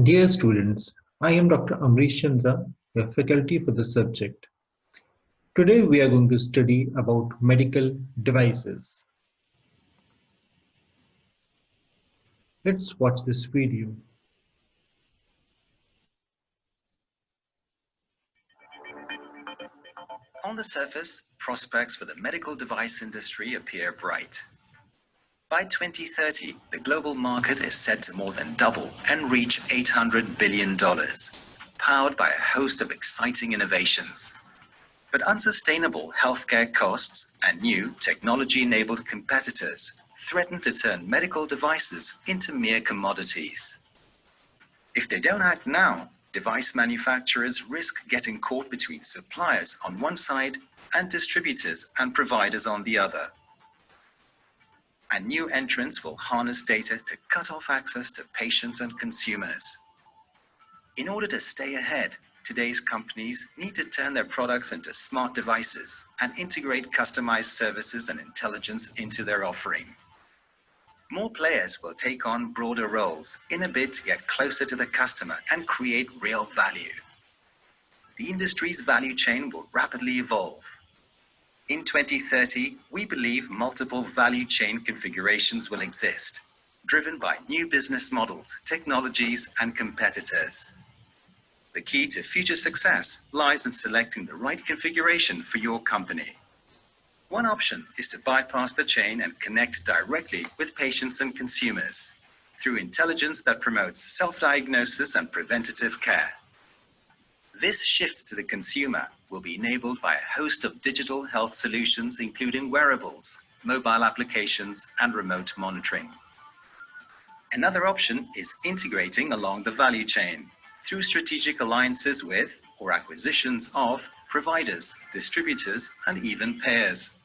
Dear students, I am Dr. Amrish Chandra, your faculty for the subject. Today we are going to study about medical devices. Let's watch this video. On the surface, prospects for the medical device industry appear bright. By 2030, the global market is set to more than double and reach $800 billion, powered by a host of exciting innovations. But unsustainable healthcare costs and new technology-enabled competitors threaten to turn medical devices into mere commodities. If they don't act now, device manufacturers risk getting caught between suppliers on one side and distributors and providers on the other. And new entrants will harness data to cut off access to patients and consumers. In order to stay ahead, today's companies need to turn their products into smart devices and integrate customized services and intelligence into their offering. More players will take on broader roles in a bid to get closer to the customer and create real value. The industry's value chain will rapidly evolve. In 2030, we believe multiple value chain configurations will exist, driven by new business models, technologies, and competitors. The key to future success lies in selecting the right configuration for your company. One option is to bypass the chain and connect directly with patients and consumers through intelligence that promotes self-diagnosis and preventative care. This shift to the consumer will be enabled by a host of digital health solutions, including wearables, mobile applications, and remote monitoring. Another option is integrating along the value chain through strategic alliances with or acquisitions of providers, distributors, and even payers.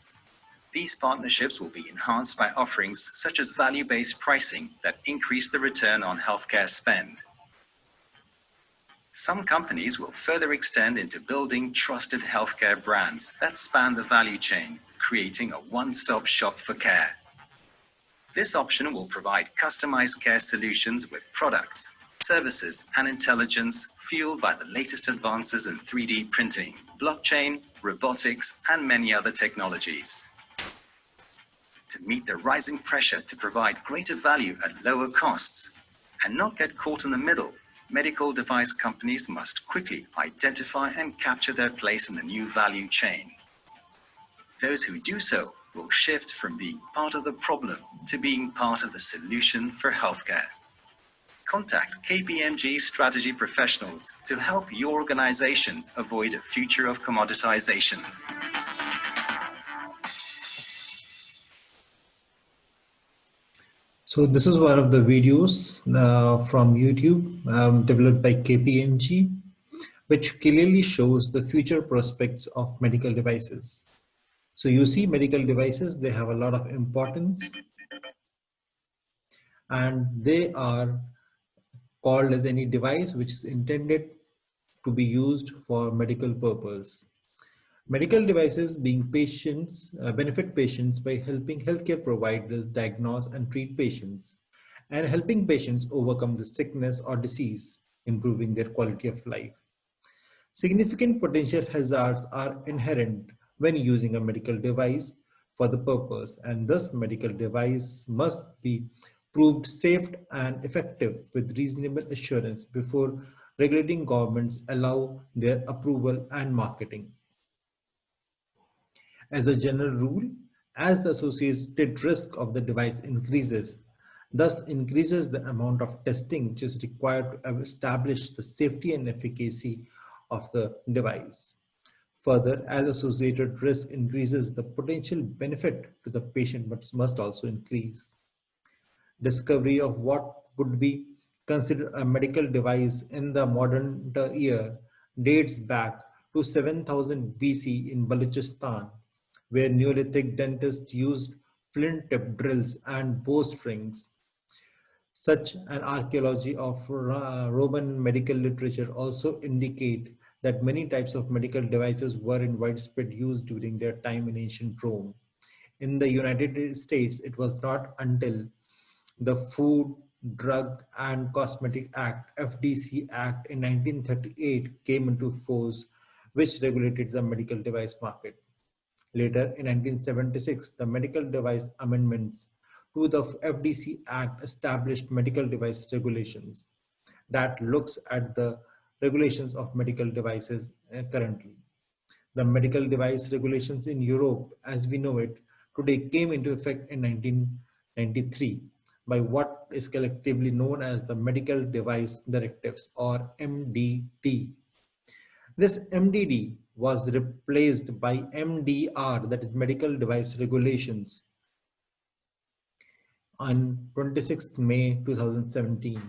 These partnerships will be enhanced by offerings such as value-based pricing that increase the return on healthcare spend. Some companies will further extend into building trusted healthcare brands that span the value chain, creating a one-stop shop for care. This option will provide customized care solutions with products, services, and intelligence fueled by the latest advances in 3D printing, blockchain, robotics, and many other technologies. To meet the rising pressure to provide greater value at lower costs and not get caught in the middle, medical device companies must quickly identify and capture their place in the new value chain. Those who do so will shift from being part of the problem to being part of the solution for healthcare. Contact KPMG strategy professionals to help your organization avoid a future of commoditization. So this is one of the videos from YouTube developed by KPMG, which clearly shows the future prospects of medical devices. So you see medical devices, they have a lot of importance and they are called as any device which is intended to be used for medical purpose. Medical devices being patients benefit patients by helping healthcare providers diagnose and treat patients and helping patients overcome the sickness or disease, improving their quality of life. Significant potential hazards are inherent when using a medical device for the purpose, and thus medical device must be proved safe and effective with reasonable assurance before regulating governments allow their approval and marketing. As a general rule, as the associated risk of the device increases, thus increases the amount of testing which is required to establish the safety and efficacy of the device. Further, as associated risk increases, the potential benefit to the patient must also increase. Discovery of what would be considered a medical device in the modern year dates back to 7000 BC in Balochistan, where Neolithic dentists used flint-tipped drills and bowstrings. Such an archaeology of Roman medical literature also indicate that many types of medical devices were in widespread use during their time in ancient Rome. In the United States, it was not until the food Drug and Cosmetic Act, FDC Act in 1938 came into force, which regulated the medical device market. Later, in 1976, the Medical Device Amendments to the FDC Act established medical device regulations that looks at the regulations of medical devices currently. The medical device regulations in Europe, as we know it today, came into effect in 1993 by what is collectively known as the Medical Device Directives or MDD. This MDD was replaced by MDR, that is Medical Device Regulations, on 26th May 2017.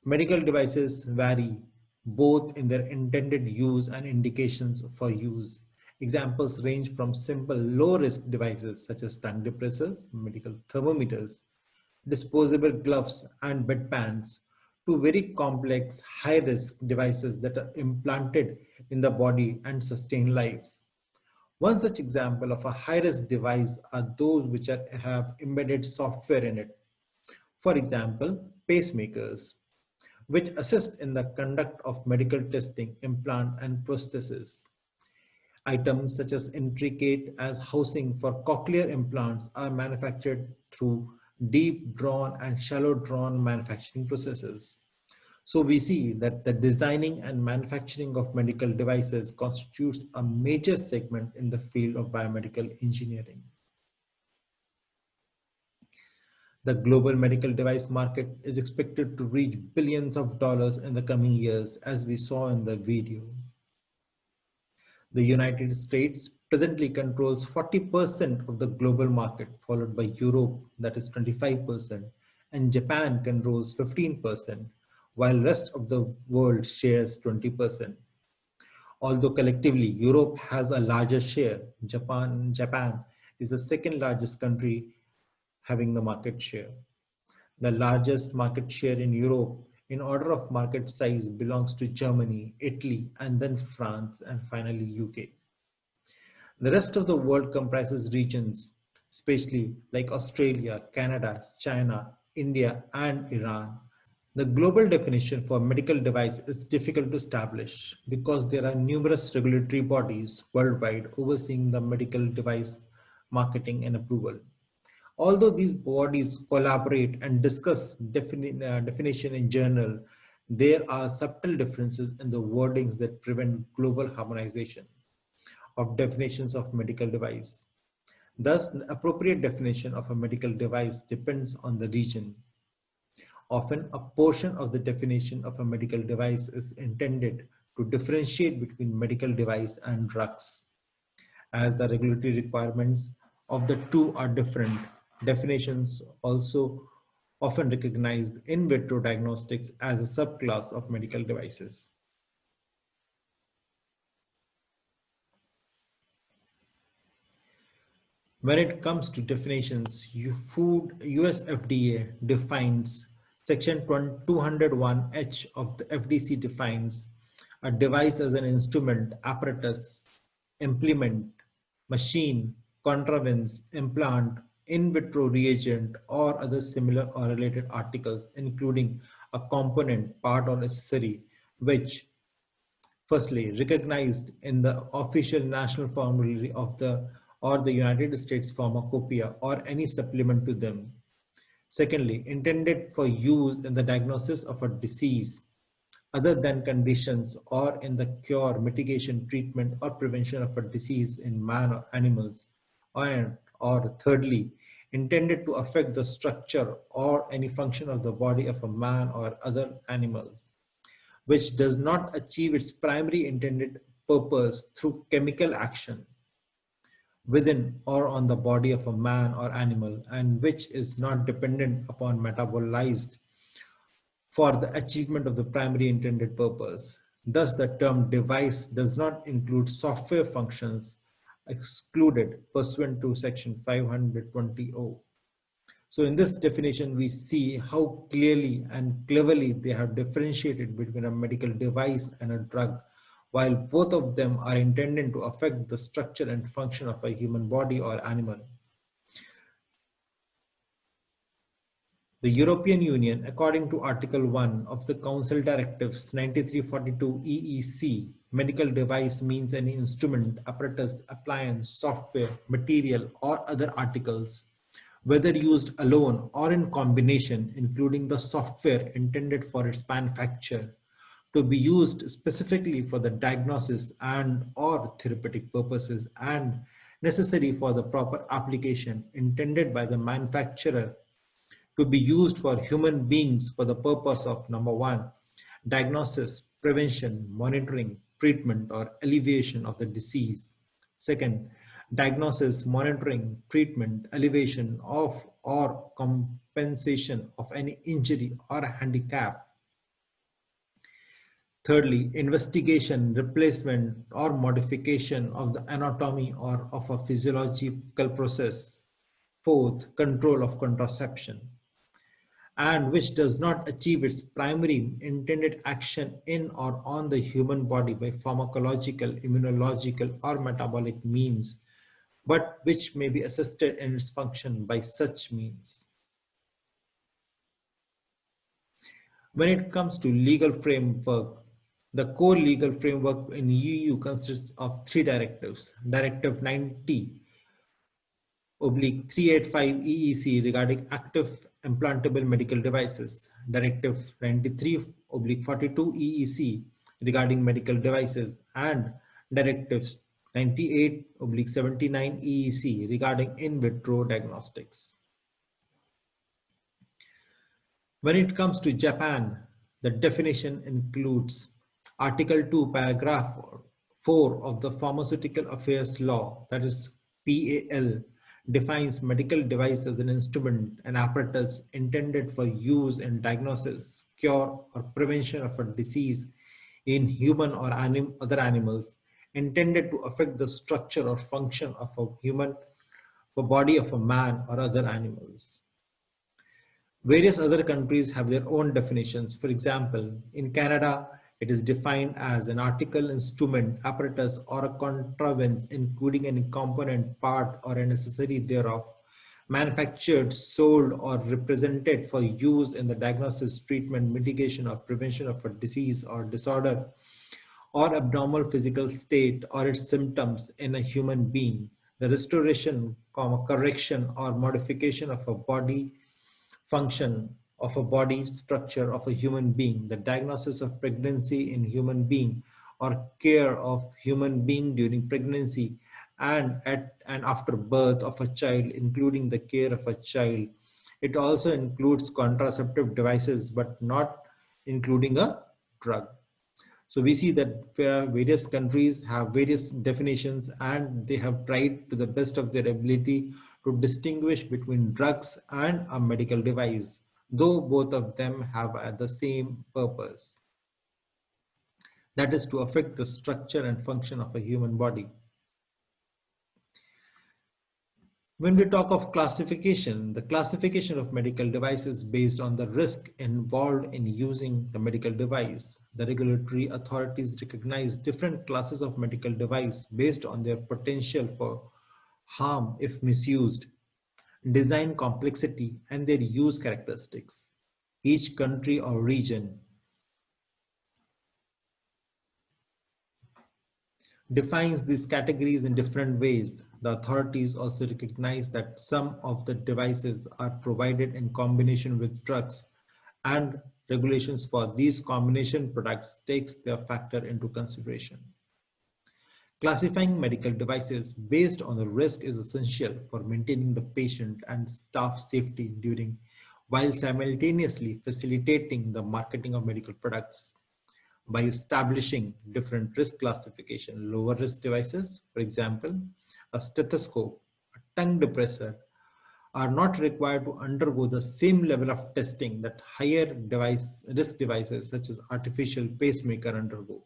Medical devices vary both in their intended use and indications for use. Examples range from simple low-risk devices such as tongue depressors, medical thermometers, disposable gloves and bedpans, to very complex high-risk devices that are implanted in the body and sustain life. One such example of a high-risk device are those which have embedded software in it. For example, pacemakers, which assist in the conduct of medical testing, implant, and prosthesis. Items such as intricate as housing for cochlear implants are manufactured through deep drawn and shallow drawn manufacturing processes. So we see that the designing and manufacturing of medical devices constitutes a major segment in the field of biomedical engineering. The global medical device market is expected to reach billions of dollars in the coming years, as we saw in the video. The United States presently controls 40% of the global market, followed by Europe, that is 25%, and Japan controls 15%, while rest of the world shares 20%. Although collectively Europe has a larger share, Japan is the second largest country having the market share. The largest market share in Europe in order of market size belongs to Germany, Italy, and then France, and finally UK. The rest of the world comprises regions, especially like Australia, Canada, China, India, and Iran. The global definition for medical device is difficult to establish because there are numerous regulatory bodies worldwide overseeing the medical device marketing and approval. Although these bodies collaborate and discuss definition in general, there are subtle differences in the wordings that prevent global harmonization of definitions of medical device. Thus, the appropriate definition of a medical device depends on the region. Often, a portion of the definition of a medical device is intended to differentiate between medical device and drugs. As the regulatory requirements of the two are different, definitions also often recognize in vitro diagnostics as a subclass of medical devices. When it comes to definitions, US FDA defines Section 201H of the FDC defines a device as an instrument, apparatus, implement, machine, contrivance, implant, in vitro reagent, or other similar or related articles, including a component, part, or accessory, which firstly, recognized in the official national formulary of the or the United States Pharmacopoeia or any supplement to them. Secondly, intended for use in the diagnosis of a disease other than conditions or in the cure, mitigation, treatment, or prevention of a disease in man or animals. Or thirdly, intended to affect the structure or any function of the body of a man or other animals, which does not achieve its primary intended purpose through chemical action within or on the body of a man or animal, and which is not dependent upon metabolized for the achievement of the primary intended purpose. Thus, the term device does not include software functions excluded pursuant to section 520O. So in this definition, we see how clearly and cleverly they have differentiated between a medical device and a drug, while both of them are intended to affect the structure and function of a human body or animal. The European Union, according to Article 1 of the Council Directives 9342 EEC, medical device means any instrument, apparatus, appliance, software, material, or other articles, whether used alone or in combination, including the software intended for its manufacture, to be used specifically for the diagnosis and or therapeutic purposes and necessary for the proper application intended by the manufacturer, to be used for human beings for the purpose of number one, diagnosis, prevention, monitoring, treatment, or alleviation of the disease. Second, diagnosis, monitoring, treatment, alleviation of or compensation of any injury or handicap. Thirdly, investigation, replacement, or modification of the anatomy or of a physiological process. Fourth, control of contraception, and which does not achieve its primary intended action in or on the human body by pharmacological, immunological, or metabolic means, but which may be assisted in its function by such means. When it comes to legal framework, the core legal framework in EU consists of three directives. Directive 90/385 EEC regarding active implantable medical devices, Directive 93/42 EEC regarding medical devices, and Directives 98/79 EEC regarding in vitro diagnostics. When it comes to Japan, the definition includes Article 2, Paragraph 4 of the Pharmaceutical Affairs Law, that is PAL, defines medical device as an instrument and apparatus intended for use in diagnosis, cure, or prevention of a disease in human or other animals, intended to affect the structure or function of a human, the body of a man or other animals. Various other countries have their own definitions. For example, in Canada, it is defined as an article, instrument, apparatus, or a contrivance, including any component, part, or a necessary thereof, manufactured, sold, or represented for use in the diagnosis, treatment, mitigation, or prevention of a disease or disorder, or abnormal physical state or its symptoms in a human being, the restoration, correction, or modification of a body function of a body structure of a human being, the diagnosis of pregnancy in human being, or care of human being during pregnancy and at and after birth of a child, including the care of a child. It also includes contraceptive devices, but not including a drug. So we see that various countries have various definitions, and they have tried to the best of their ability to distinguish between drugs and a medical device, though both of them have the same purpose. That is to affect the structure and function of a human body. When we talk of classification, the classification of medical devices based on the risk involved in using the medical device. The regulatory authorities recognize different classes of medical device based on their potential for harm if misused, design complexity, and their use characteristics. Each country or region defines these categories in different ways. The authorities also recognize that some of the devices are provided in combination with drugs, and regulations for these combination products takes their factor into consideration. Classifying medical devices based on the risk is essential for maintaining the patient and staff safety during, while simultaneously facilitating the marketing of medical products. By establishing different risk classification, lower risk devices, for example, a stethoscope, a tongue depressor, are not required to undergo the same level of testing that higher risk devices such as artificial pacemaker undergo.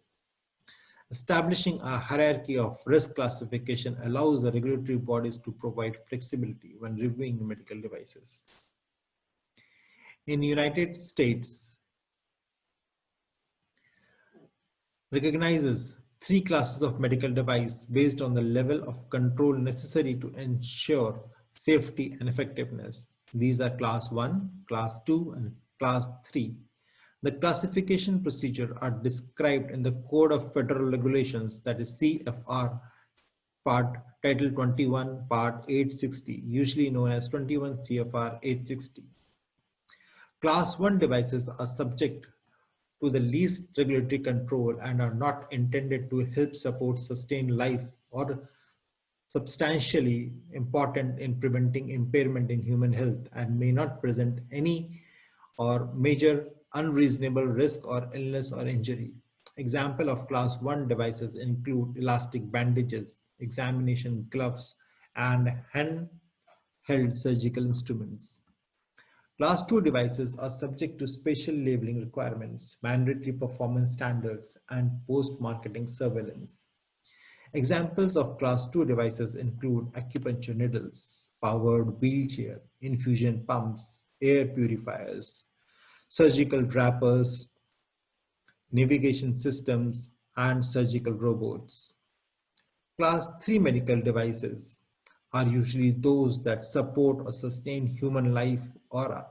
Establishing a hierarchy of risk classification allows the regulatory bodies to provide flexibility when reviewing medical devices. In the United States, recognizes three classes of medical device based on the level of control necessary to ensure safety and effectiveness. These are class 1, class 2, and class 3. The classification procedure are described in the Code of Federal Regulations, that is CFR, Part Title 21, Part 860, usually known as 21 CFR 860. Class 1 devices are subject to the least regulatory control and are not intended to help support sustain life or substantially important in preventing impairment in human health and may not present any or major unreasonable risk or illness or injury. Example of class 1 devices include elastic bandages, examination gloves, and handheld surgical instruments. Class 2 devices are subject to special labeling requirements, mandatory performance standards, and post-marketing surveillance. Examples of Class 2 devices include acupuncture needles, powered wheelchair, infusion pumps, air purifiers, surgical drapers, navigation systems, and surgical robots. Class 3 medical devices are usually those that support or sustain human life or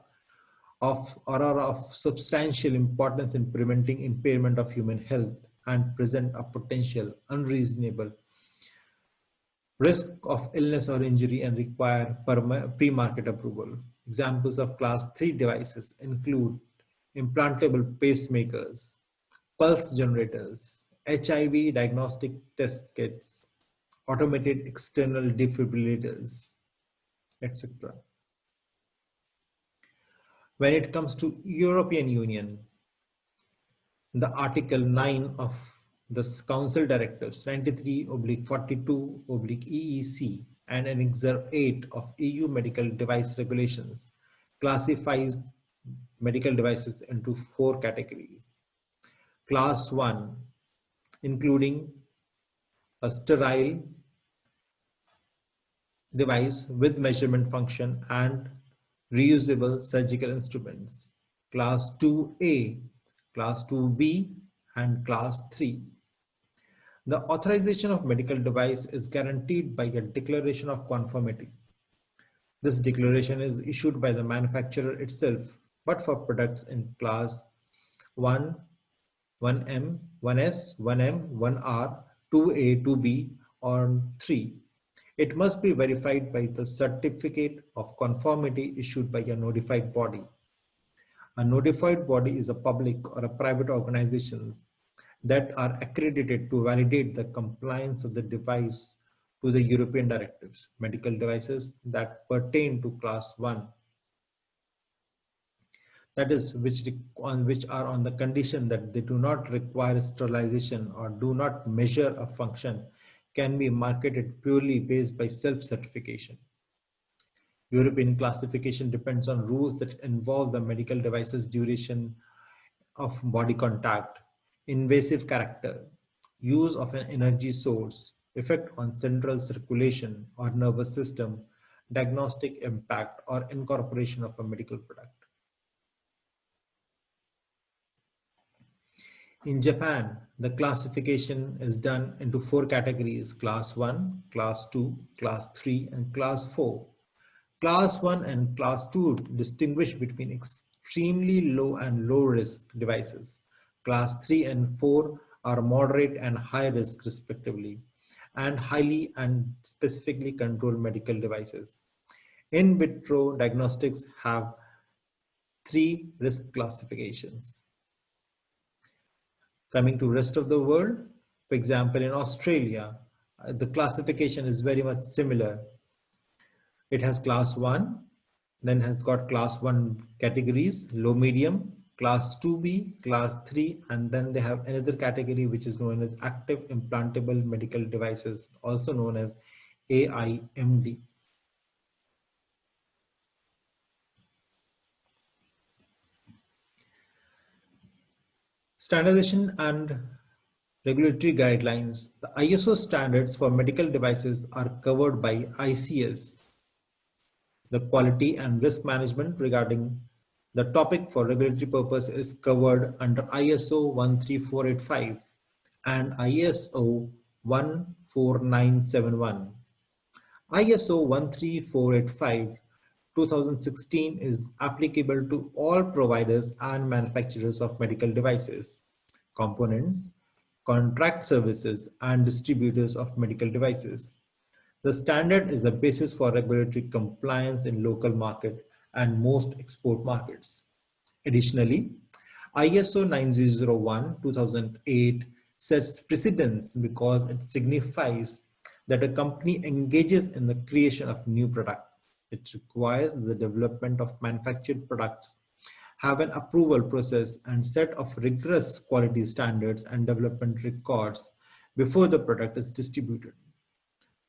are of substantial importance in preventing impairment of human health and present a potential unreasonable risk of illness or injury and require pre-market approval. Examples of class 3 devices include implantable pacemakers, pulse generators, HIV diagnostic test kits, automated external defibrillators, etc. When it comes to European Union, the Article 9 of the Council Directives 93/42/EEC and Annexure 8 of EU Medical Device Regulations classifies medical devices into four categories. Class 1, including a sterile device with measurement function and reusable surgical instruments. Class 2A, Class 2B, and Class 3. The authorization of medical device is guaranteed by a declaration of conformity. This declaration is issued by the manufacturer itself, but for products in Class 1, 1M, 1S, 1M, 1R, 2A, 2B, or 3. It must be verified by the certificate of conformity issued by a notified body. A notified body is a public or a private organization that are accredited to validate the compliance of the device to the European directives. Medical devices that pertain to class 1, that is which are on the condition that they do not require sterilization or do not measure a function, can be marketed purely based by self-certification. European classification depends on rules that involve the medical device's duration of body contact, invasive character, use of an energy source, effect on central circulation or nervous system, diagnostic impact, or incorporation of a medical product. In Japan, the classification is done into four categories: Class 1, Class 2, Class 3, and Class 4. Class 1 and Class 2 distinguish between extremely low and low risk devices. Class 3 and 4 are moderate and high risk respectively, and highly and specifically controlled medical devices. In vitro diagnostics have three risk classifications. Coming to rest of the world, for example, in Australia, the classification is very much similar. It has class 1, then has got class 1 categories, low, medium, class 2B, class 3, and then they have another category which is known as active implantable medical devices, also known as AIMD. Standardization and regulatory guidelines. The ISO standards for medical devices are covered by ICS. The quality and risk management regarding the topic for regulatory purpose is covered under ISO 13485 and ISO 14971. ISO 13485 2016 is applicable to all providers and manufacturers of medical devices, components, contract services, and distributors of medical devices. The standard is the basis for regulatory compliance in local market and most export markets. Additionally, ISO 9001-2008 sets precedence because it signifies that a company engages in the creation of new product. It requires the development of manufactured products, have an approval process and set of rigorous quality standards and development records before the product is distributed.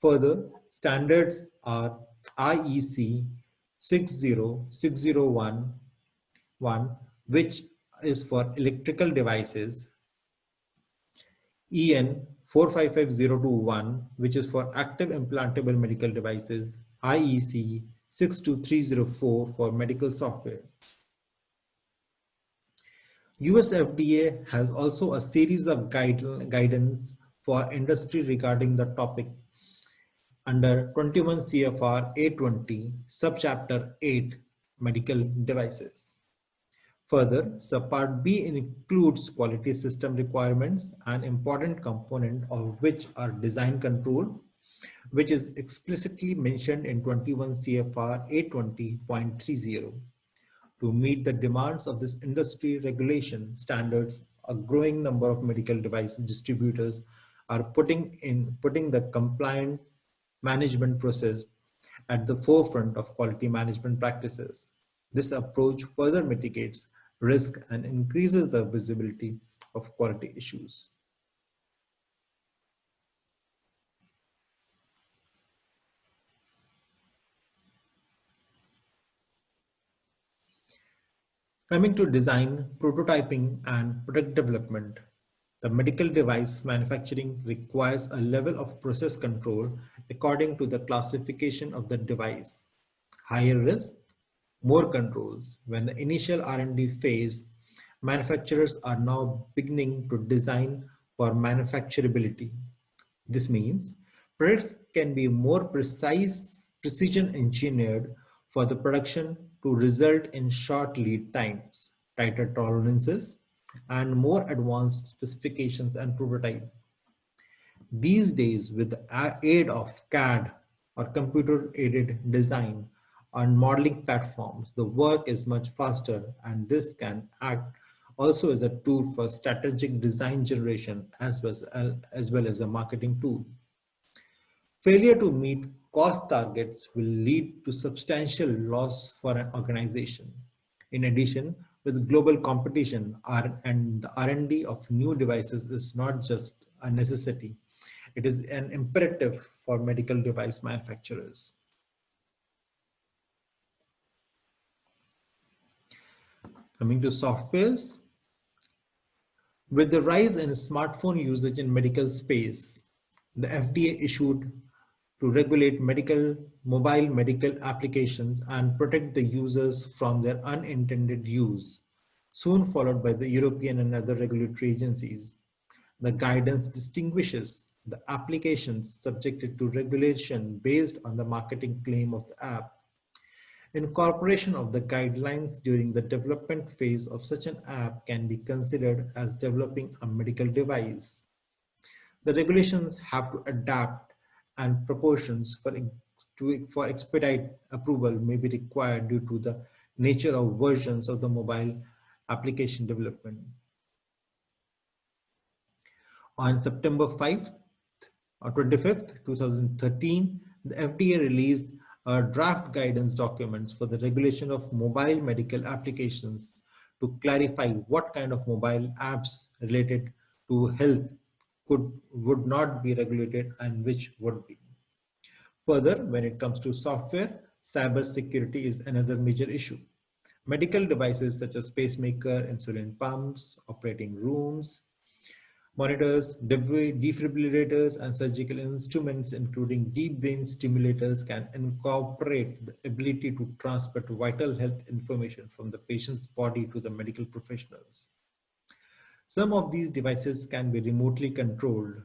Further, standards are IEC 60601, which is for electrical devices, EN 455021, which is for active implantable medical devices, IEC 62304 for medical software. US FDA has also a series of guidance for industry regarding the topic under 21 CFR 820, subchapter 8, medical devices. Further, subpart B includes quality system requirements, an important component of which are design control, which is explicitly mentioned in 21 CFR 820.30. To meet the demands of this industry regulation standards, a growing number of medical device distributors are putting the compliant management process at the forefront of quality management practices. This approach further mitigates risk and increases the visibility of quality issues. Coming to design, prototyping, and product development, the medical device manufacturing requires a level of process control according to the classification of the device. Higher risk, more controls. When the initial R&D phase, manufacturers are now beginning to design for manufacturability. This means products can be more precision engineered for the production to result in short lead times, tighter tolerances, and more advanced specifications and prototype. These days, with the aid of CAD or computer-aided design on modeling platforms, the work is much faster, and this can act also as a tool for strategic design generation as well as a marketing tool. Failure to meet cost targets will lead to substantial loss for an organization. In addition, with global competition and the R&D of new devices is not just a necessity, it is an imperative for medical device manufacturers. Coming to softwares, with the rise in smartphone usage in medical space, the FDA issued to regulate mobile medical applications and protect the users from their unintended use, soon followed by the European and other regulatory agencies. The guidance distinguishes the applications subjected to regulation based on the marketing claim of the app. Incorporation of the guidelines during the development phase of such an app can be considered as developing a medical device. The regulations have to adapt and proportions for expedite approval may be required due to the nature of versions of the mobile application development. On September 25th, 2013, the FDA released a draft guidance documents for the regulation of mobile medical applications to clarify what kind of mobile apps related to health would not be regulated and which would be. Further, when it comes to software, cybersecurity is another major issue. Medical devices such as pacemaker, insulin pumps, operating rooms, monitors, defibrillators, and surgical instruments, including deep brain stimulators, can incorporate the ability to transmit vital health information from the patient's body to the medical professionals. Some of these devices can be remotely controlled.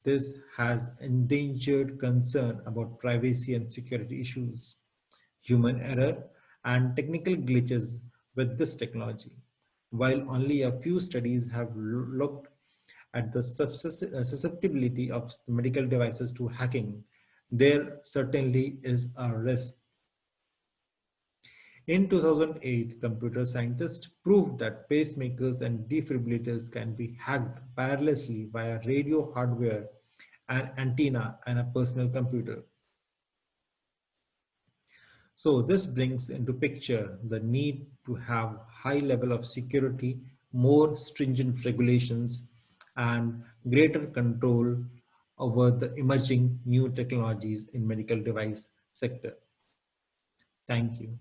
This has endangered concern about privacy and security issues. human error, and technical glitches with this technology. While only a few studies have looked at the susceptibility of medical devices to hacking, there certainly is a risk. In 2008, computer scientists proved that pacemakers and defibrillators can be hacked wirelessly via radio hardware, an antenna, and a personal computer. So this brings into picture the need to have high level of security, more stringent regulations, and greater control over the emerging new technologies in medical device sector. Thank you.